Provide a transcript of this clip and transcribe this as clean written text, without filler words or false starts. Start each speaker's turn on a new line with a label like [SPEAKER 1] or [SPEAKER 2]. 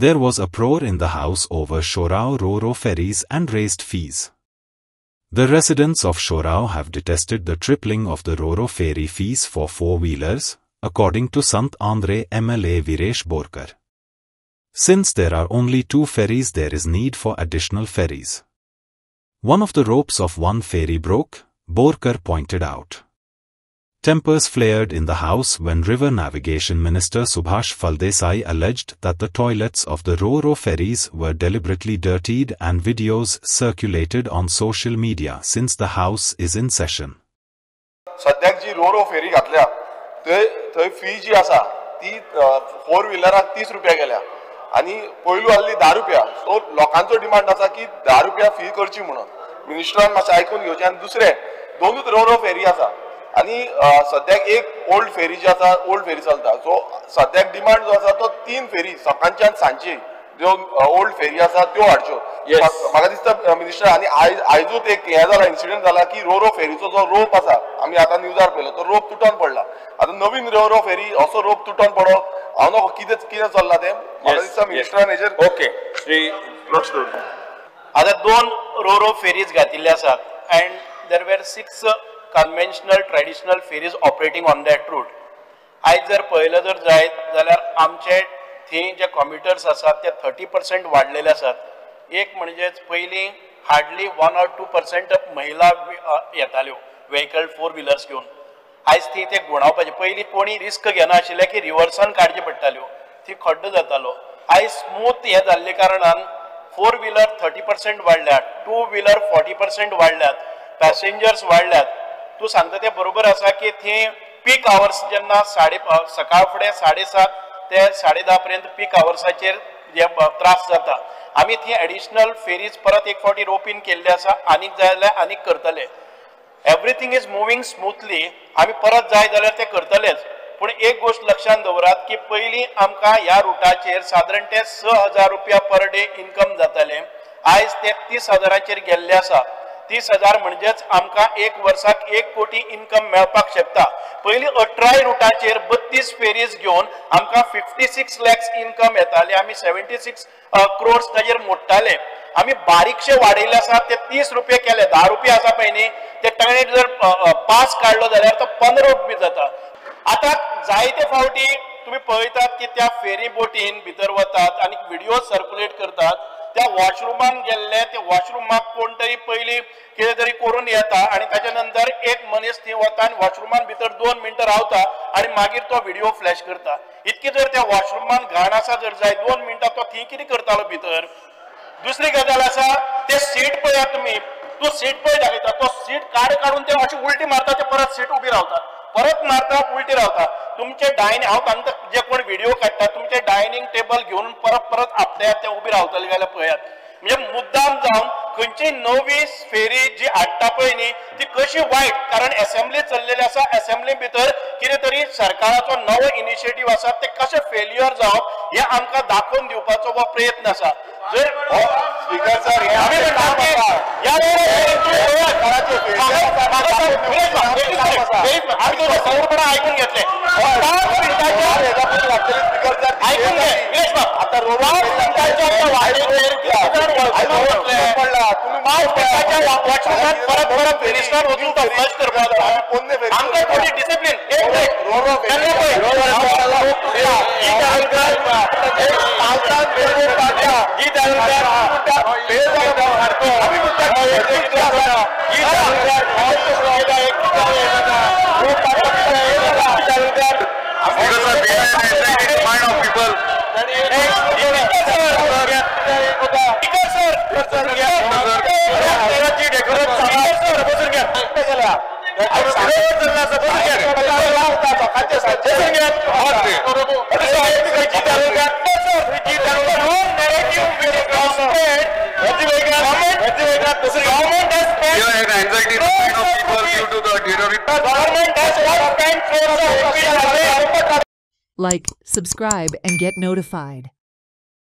[SPEAKER 1] There was uproar in the house over Shorao Ro-Ro ferries and raised fees. The residents of Shorao have detested the tripling of the Ro-Ro ferry fees for four-wheelers, according to Sant Andhre MLA Viresh Borkar. Since there are only 2 ferries, there is need for additional ferries. One of the ropes of one ferry broke, Borkar pointed out. Tempers flared in the House when River Navigation Minister Subhash Phaldesai alleged that the toilets of the Ro-Ro ferries were deliberately dirtied and videos circulated on social media since the House is in session.
[SPEAKER 2] सद्याक जी row-row फेरी घातल्या थंय fee जी आसा ती 4 व्हीलराक 30 रुपया गेल्या आणि पयलू आसली 10 रुपया. सो लोकांचो डिमांड आसा की 10 रुपया फी करची म्हणून. मिनिस्टरान मातशें आयकून घेवचें. आनी दुसरें 2च रो-रो फेरी आसा आणि सद्याक एक ओल्ड फेरी जी आसा ओल्ड फेरी चलता. सो सद्याक डिमांड जो आसा तो 3 फेरी सकाळची आनी सांजची ज्यो ओल्ड फेरी आसा त्यो हाडच्यो. म्हाका दिसता मिनिस्टर आनी आयजूच एक हे जाला इन्सिडेंट जाला की रो-रो फेरीचो जो रोप आसा आमी आतां न्यूजार पळयलो तो रोप तुटून पडला. आतां नवीन रो-रो फेरी असो रोप तुटून पडो हांव नको कितें चल्ला तें म्हाका दिसता मिनिस्टरान हेजेर
[SPEAKER 3] ओके श्री
[SPEAKER 2] लक्ष दवरचें.
[SPEAKER 4] आतां 2 रो-रो फेरीज घातिल्ले आसात and there were 6 conventional traditional ferries operating on that route. आज जर पळयलं जर जायत जाल्यार आमचे थंय जे कम्युटर्स आसात ते 30% वाडलेले आसात. एक म्हणजेच पयलीं हार्डली 1 or 2% महिला येताल्यो व्हेकल 4 व्हिलर्स घेवन. आयज थंय ते गुणावपाचे. पयलीं कोणी रिस्क घेना आशिल्ले की रिवर्सान काडचे पडटाल्यो, थंय खड्डो जातालो. आयज स्मूथ हे जाल्ले कारणान 4 व्हिलर 30% वाडल्यात, 2 व्हिलर 40% वाडल्यात, पॅसेंजर्स वाडल्यात. तू सांगता ते बरोबर आसा की थंय पीक आवर्स जेन्ना सकाळ फुडें 7:30 ते 10:30 पर्यंत पीक आवर्साचेर जे त्रास जाता. आमी थंय एडिशनल फेरीज परत एक फावटी रोपीन केल्ले आसा. आनीक जाय जाल्यार आनीक करतले. Everything is moving smoothly. आमी परत जाय जाल्यार ते करतलेच. पूण एक गोष्ट लक्षात दवरात की पयलीं आमकां ह्या रुटाचेर सादारण ते 6,000 रुपया पर डे इन्कम जाताले. आयज ते 30,000चेर गेल्ले आसा. 30,000 म्हणजेच आमकां एक वर्साक 1 कोटी इन्कम मेळपाक शकता. पयलीं 18 रुटाचेर 32 फेरीज घेवन आमकां 56 lakhs इन्कम येताले. आमी 76 crores ताजेर मोडटाले. आमी बारीकशे वाडयले आसा ते 30 रुपया केले. 10 रुपया आसा पळय न्ही ते ताणें जर पास काडलो जाल्यार तो 15 रुपया जाता. आतां जायते फावटी तुमी पळयतात की त्या फेरी बोटीन भितर वतात आनी व्हिडिओ सर्क्युलेट करतात. त्या वॉशरुमान गेल्ले ते वॉशरुमाक कोण तरी पयलीं कितें तरी करून येता आनी ताच्या नंतर एक मनीस थंय वता आनी वॉशरुमान भितर 2 मिनटां रावता आनी मागीर तो व्हिडिओ फ्लॅश करता. इतकी जर त्या वॉशरुमान घाण आसा जर जाय 2 मिनटां तो थंय कितें करतालो भितर. दुसरी गजाल आसा ते सीट पळयात तुमी. तूं सीट पळय दाखयता तो सीट काडून ते अशी उलटी मारता ते परत सीट उबी रावतात. परत मारता उलटी रावता. तुमचे डायनिंग हांव सांगता जे कोण व्हिडिओ काडटा तुमचे डायनिंग टेबल घेवन परत आपल्यात ते उबी रावतले जाल्यार पळयात. म्हणजे मुद्दाम जावन खंयची नवी फेरी जी हाडटा पळय न्ही ती कशी वायट. कारण असेंब्ली चल्लेली आसा. असेंब्ली भितर कितें तरी सरकाराचो नवो इनिशिएटीव आसा ते कशें फेल्युअर जावप हे आमकां दाखोवन दिवपाचो हो प्रयत्न आसा. जर स्पीकर सर ऐकून घेतले ऐकून घे आता परत मिनिस्टर वचून तो फ्लश करपाक आमकां थोडी discipline
[SPEAKER 5] Like, subscribe, and get notified.